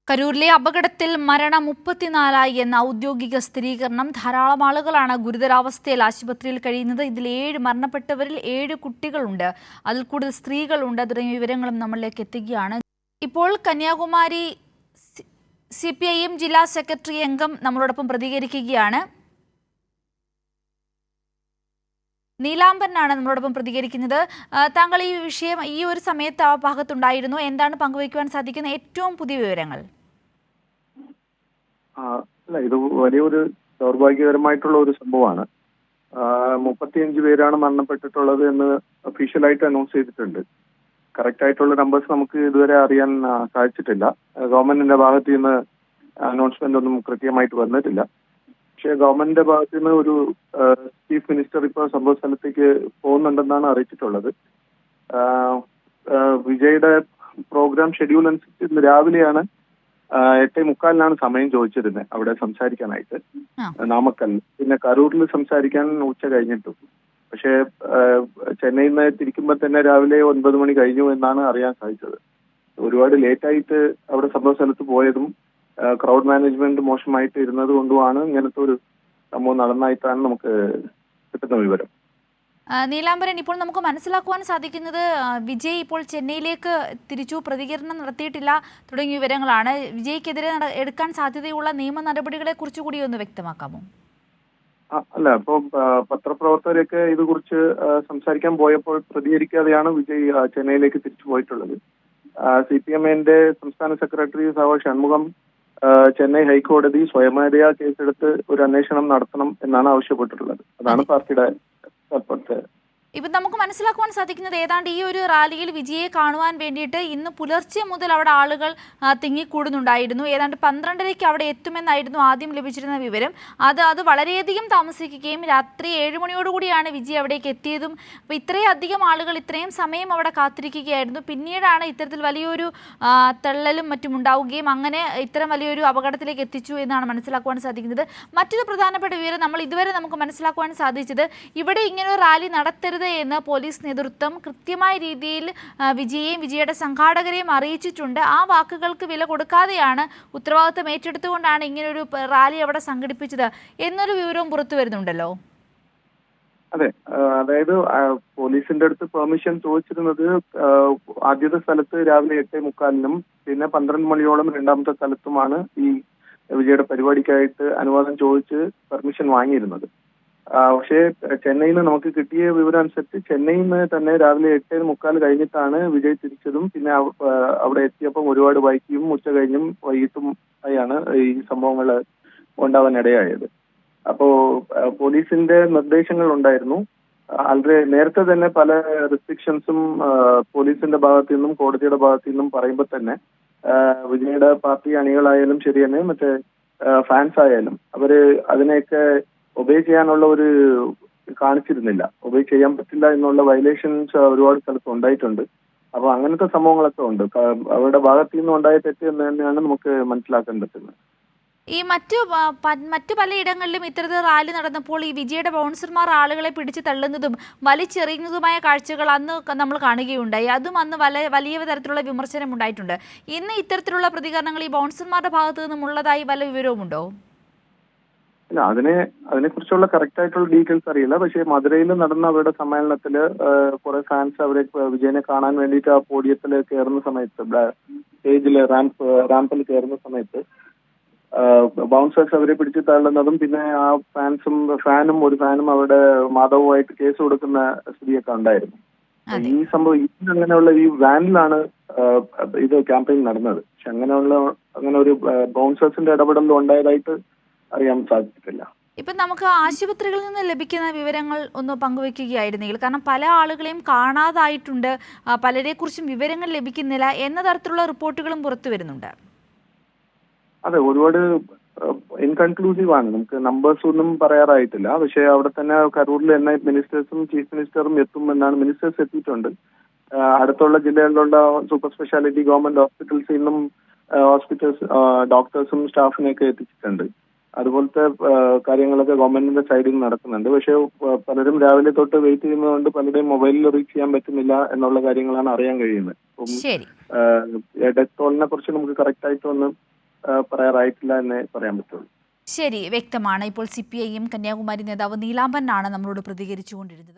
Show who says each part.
Speaker 1: കരൂരിലെ അപകടത്തിൽ മരണം 34 എന്ന ഔദ്യോഗിക സ്ഥിരീകരണം. ധാരാളം ആളുകളാണ് ഗുരുതരാവസ്ഥയിൽ ആശുപത്രിയിൽ കഴിയുന്നത്. ഇതിൽ 7 മരണപ്പെട്ടവരിൽ 7 കുട്ടികളുണ്ട്, അതിൽ കൂടുതൽ സ്ത്രീകളുണ്ട്. തുടങ്ങിയ വിവരങ്ങളും നമ്മളിലേക്ക് എത്തുകയാണ്. ഇപ്പോൾ കന്യാകുമാരി CPIM ജില്ലാ സെക്രട്ടറി അംഗം നമ്മളോടൊപ്പം പ്രതികരിക്കുകയാണ്. നീലാംബരനാണ് നമ്മളോടൊപ്പം പ്രതികരിക്കുന്നത്. താങ്കൾ ഈ വിഷയം ഈ ഒരു സമയത്ത് ആ ഭാഗത്തുണ്ടായിരുന്നു. എന്താണ് പങ്കുവയ്ക്കുവാൻ സാധിക്കുന്ന ഏറ്റവും പുതിയ വിവരങ്ങൾ?
Speaker 2: അല്ല, ഇത് വലിയൊരു ദൗർഭാഗ്യകരമായിട്ടുള്ള ഒരു സംഭവമാണ്. 35 പേരാണ് മരണപ്പെട്ടിട്ടുള്ളത് എന്ന് ഒഫീഷ്യലായിട്ട് അനൗൺസ് ചെയ്തിട്ടുണ്ട്. കറക്റ്റ് ആയിട്ടുള്ള നമ്പേഴ്സ് നമുക്ക് ഇതുവരെ അറിയാൻ സാധിച്ചിട്ടില്ല. ഗവൺമെന്റിന്റെ ഭാഗത്ത് നിന്ന് അനൗൺസ്മെന്റ് ഒന്നും കൃത്യമായിട്ട് വന്നിട്ടില്ല. പക്ഷേ ഗവൺമെന്റിന്റെ ഭാഗത്ത് നിന്ന് ഒരു ചീഫ് മിനിസ്റ്റർ ഇപ്പോൾ സംഭവ സ്ഥലത്തേക്ക് പോകുന്നുണ്ടെന്നാണ് അറിയിച്ചിട്ടുള്ളത്. വിജയുടെ പ്രോഗ്രാം ഷെഡ്യൂൾ അനുസരിച്ച് ഇന്ന് രാവിലെയാണ് 8:45 സമയം ചോദിച്ചിരുന്നത് അവിടെ സംസാരിക്കാനായിട്ട്, നാമക്കൽ. പിന്നെ കരൂരിൽ സംസാരിക്കാൻ ഉച്ച കഴിഞ്ഞിട്ടു. പക്ഷേ ചെന്നൈയിൽ നിന്ന് തിരിക്കുമ്പോൾ തന്നെ രാവിലെ 9 മണി കഴിഞ്ഞു എന്നാണ് അറിയാൻ സാധിച്ചത്. ഒരുപാട് ലേറ്റായിട്ട് അവിടെ സംഭവ സ്ഥലത്ത് പോയതും ക്രൗഡ് മാനേജ്മെന്റ് മോശമായിട്ട് ഇരുന്നത് കൊണ്ടുമാണ് ഇങ്ങനത്തെ ഒരു സംഭവം നടന്നായിട്ടാണ് നമുക്ക് കിട്ടുന്ന വിവരം.
Speaker 1: നീലാംബരൻ, ഇപ്പോൾ നമുക്ക് മനസ്സിലാക്കുവാൻ സാധിക്കുന്നത് വിജയ് ഇപ്പോൾ ചെന്നൈയിലേക്ക് തിരിച്ചു, പ്രതികരണം നടത്തിയിട്ടില്ല തുടങ്ങിയ വിവരങ്ങളാണ്. വിജയ്ക്കെതിരെ എടുക്കാൻ സാധ്യതയുള്ള നിയമ നടപടികളെ കുറിച്ച് കൂടി ഒന്ന് വ്യക്തമാക്കാമോ?
Speaker 2: അല്ല, ഇപ്പൊ പത്രപ്രവർത്തകരൊക്കെ ഇത് കുറിച്ച് സംസാരിക്കാൻ പോയപ്പോൾ പ്രതികരിക്കാതെയാണ് വിജയ് ചെന്നൈയിലേക്ക് തിരിച്ചു പോയിട്ടുള്ളത്. CPMന്റെ സംസ്ഥാന സെക്രട്ടറി സഹ ഷൺമുഖം ചെന്നൈ ഹൈക്കോടതി സ്വയമേധയാ കേസെടുത്ത് ഒരു അന്വേഷണം നടത്തണം എന്നാണ് ആവശ്യപ്പെട്ടിട്ടുള്ളത്. അതാണ് പാർട്ടിയുടെ താല്പര്യത്തെ.
Speaker 1: ഇപ്പം നമുക്ക് മനസ്സിലാക്കുവാൻ സാധിക്കുന്നത് ഏതാണ്ട് ഈ ഒരു റാലിയിൽ വിജയെ കാണുവാൻ വേണ്ടിയിട്ട് ഇന്ന് പുലർച്ചെ മുതൽ അവിടെ ആളുകൾ തിങ്ങിക്കൂടുന്നുണ്ടായിരുന്നു. ഏതാണ്ട് 12:30 അവിടെ എത്തുമെന്നായിരുന്നു ആദ്യം ലഭിച്ചിരുന്ന വിവരം. അത് വളരെയധികം താമസിക്കുകയും രാത്രി 7 മണിയോടുകൂടിയാണ് വിജയ് അവിടേക്ക് എത്തിയതും. അപ്പോൾ ഇത്രയധികം ആളുകൾ ഇത്രയും സമയം അവിടെ കാത്തിരിക്കുകയായിരുന്നു. പിന്നീടാണ് ഇത്തരത്തിൽ വലിയൊരു തള്ളലും മറ്റും ഉണ്ടാവുകയും അങ്ങനെ ഇത്തരം വലിയൊരു അപകടത്തിലേക്ക് എത്തിച്ചു എന്നാണ് മനസ്സിലാക്കുവാൻ സാധിക്കുന്നത്. മറ്റൊരു പ്രധാനപ്പെട്ട വിവരം നമ്മൾ ഇതുവരെ നമുക്ക് മനസ്സിലാക്കുവാൻ സാധിച്ചത്, ഇവിടെ ഇങ്ങനൊരു റാലി നടത്തരുത് എന്ന് പോലീസ് നേതൃത്വം കൃത്യമായ രീതിയിൽ വിജയെയും വിജയുടെ സംഘാടകരെയും അറിയിച്ചിട്ടുണ്ട്. ആ വാക്കുകൾക്ക് വില കൊടുക്കാതെയാണ്, ഉത്തരവാദിത്തം ഏറ്റെടുത്തുകൊണ്ടാണ് ഇങ്ങനൊരു റാലി അവിടെ സംഘടിപ്പിച്ചത് എന്നൊരു വിവരവും പുറത്തു വരുന്നുണ്ടല്ലോ.
Speaker 2: അതെ, അതായത് പോലീസിന്റെ അടുത്ത് പെർമിഷൻ ചോദിച്ചിരുന്നത് ആദ്യത്തെ സ്ഥലത്ത് രാവിലെ 8:45 പിന്നെ 12 മണിയോളം രണ്ടാമത്തെ സ്ഥലത്തുമാണ് ഈ വിജയുടെ പരിപാടിക്കായിട്ട് അനുവാദം ചോദിച്ച് പെർമിഷൻ വാങ്ങിയിരുന്നത്. പക്ഷേ ചെന്നൈയിൽ നിന്ന് നമുക്ക് കിട്ടിയ വിവരം അനുസരിച്ച് ചെന്നൈയിൽ നിന്ന് തന്നെ രാവിലെ 8:45 കഴിഞ്ഞിട്ടാണ് വിജയ് തിരിച്ചതും. പിന്നെ അവിടെ എത്തിയപ്പോൾ ഒരുപാട് വൈകിയും ഉച്ച കഴിഞ്ഞും വൈകിട്ടും ആയാണ് ഈ സംഭവങ്ങൾ ഉണ്ടാവാൻ ഇടയായത്. അപ്പോ പോലീസിന്റെ നിർദ്ദേശങ്ങൾ ഉണ്ടായിരുന്നു. ആൾറെഡി നേരത്തെ തന്നെ പല റെസ്ട്രിക്ഷൻസും പോലീസിന്റെ ഭാഗത്തു നിന്നും കോടതിയുടെ ഭാഗത്തു നിന്നും പറയുമ്പോൾ തന്നെ വിജയുടെ പാർട്ടി അണികളായാലും ശരി തന്നെ മറ്റേ ഫാൻസ് ആയാലും അവര് അതിനെയൊക്കെ ഒബേ ചെയ്യാനുള്ള ഒരു കാണിച്ചിരുന്നില്ല. ഒബേ ചെയ്യാൻ പറ്റില്ല എന്നുള്ള വയലേഷൻസ് ഒരുപാട് സ്ഥലത്ത് ഉണ്ടായിട്ടുണ്ട്. അപ്പൊ അങ്ങനത്തെ സംഭവങ്ങളൊക്കെ ഉണ്ട്. അവരുടെ ഭാഗത്തു നിന്നും ഉണ്ടായ തെറ്റ് എന്ന് തന്നെയാണ് നമുക്ക് മനസ്സിലാക്കാൻ പറ്റുന്നത്.
Speaker 1: ഈ മറ്റു പലയിടങ്ങളിലും ഇത്തരത്തിൽ റാലി നടന്നപ്പോൾ ഈ വിജയുടെ ബൗൺസർമാർ ആളുകളെ പിടിച്ച് തള്ളുന്നതും വലിച്ചെറിയുന്നതുമായ കാഴ്ചകൾ അന്ന് നമ്മൾ കാണുകയുണ്ടായി. അതും അന്ന് വലിയ തരത്തിലുള്ള വിമർശനം ഉണ്ടായിട്ടുണ്ട്. ഇന്ന് ഇത്തരത്തിലുള്ള പ്രതികരണങ്ങൾ ഈ ബൗൺസർമാരുടെ ഭാഗത്തു നിന്നും ഉള്ളതായി വല്ല വിവരവുമുണ്ടോ?
Speaker 2: അല്ല, അതിനെക്കുറിച്ചുള്ള കറക്റ്റ് ആയിട്ടുള്ള ഡീറ്റെയിൽസ് അറിയില്ല. പക്ഷേ മധുരയിൽ നടന്ന അവരുടെ സമ്മേളനത്തില് കുറെ ഫാൻസ് അവരെ വിജയനെ കാണാൻ വേണ്ടിയിട്ട് ആ പോഡിയത്തിൽ കയറുന്ന സമയത്ത്, സ്റ്റേജില് റാമ്പിൽ കയറുന്ന സമയത്ത് ബൗൺസേഴ്സ് അവരെ പിടിച്ച് തള്ളുന്നതും പിന്നെ ആ ഫാനും അവരുടെ മാധവുമായിട്ട് കേസ് കൊടുക്കുന്ന സ്ഥിതിയൊക്കെ ഉണ്ടായിരുന്നു. ഈ സംഭവം അങ്ങനെയുള്ള ഈ വാനിലാണ് ഇത് ക്യാമ്പയിൻ നടന്നത്. പക്ഷെ അങ്ങനെ ഒരു ബൗൺസേഴ്സിന്റെ ഇടപെടൽ ഉണ്ടായതായിട്ട് അറിയാൻ സാധിച്ചിട്ടില്ല.
Speaker 1: ഇപ്പം നമുക്ക് ആശുപത്രികളിൽ നിന്ന് ലഭിക്കുന്ന വിവരങ്ങൾ ഒന്ന് പങ്കുവെക്കുകയായിരുന്നെങ്കിൽ, കാരണം പല ആളുകളെയും കാണാതായിട്ടുണ്ട്, പലരെക്കുറിച്ചും വിവരങ്ങൾ ലഭിക്കുന്നില്ല എന്ന തരത്തിലുള്ള റിപ്പോർട്ടുകളും പുറത്തു വരുന്നുണ്ട്.
Speaker 2: അതെ, ഒരുപാട് ഇൻകൺക്ലൂസീവ് ആണ്. നമുക്ക് നമ്പേഴ്സ് ഒന്നും പറയാറായിട്ടില്ല. പക്ഷേ അവിടെ തന്നെ കരൂരിൽ തന്നെ മിനിസ്റ്റേഴ്സും ചീഫ് മിനിസ്റ്ററും എത്തുമെന്നാണ്. മിനിസ്റ്റേഴ്സ് എത്തിയിട്ടുണ്ട്. അടുത്തുള്ള ജില്ലകളിലുള്ള സൂപ്പർ സ്പെഷ്യാലിറ്റി ഗവൺമെന്റ് ഹോസ്പിറ്റൽസിൽ നിന്നും ഡോക്ടേഴ്സും സ്റ്റാഫിനെയൊക്കെ എത്തിച്ചിട്ടുണ്ട്. അതുപോലത്തെ കാര്യങ്ങളൊക്കെ ഗവൺമെന്റിന്റെ സൈഡിൽ നിന്ന് നടക്കുന്നുണ്ട്. പക്ഷേ പലരും രാവിലെ തൊട്ട് വെയിറ്റ് ചെയ്യുന്നതുകൊണ്ട് പലരുടെയും മൊബൈലിൽ റീച്ച് ചെയ്യാൻ പറ്റുന്നില്ല എന്നുള്ള കാര്യങ്ങളാണ് അറിയാൻ കഴിയുന്നത്. ഡെത്ത് ടോളിനെ കുറിച്ച് നമുക്ക് കറക്റ്റ് ആയിട്ട് ഒന്ന് പറയാറായിട്ടില്ല എന്നേ പറയാൻ പറ്റുള്ളൂ.
Speaker 1: ശരി, വ്യക്തമാണ്. ഇപ്പോൾ CPIM കന്യാകുമാരി നേതാവ് നീലാംബരനാണ് നമ്മളോട് പ്രതികരിച്ചുകൊണ്ടിരുന്നത്.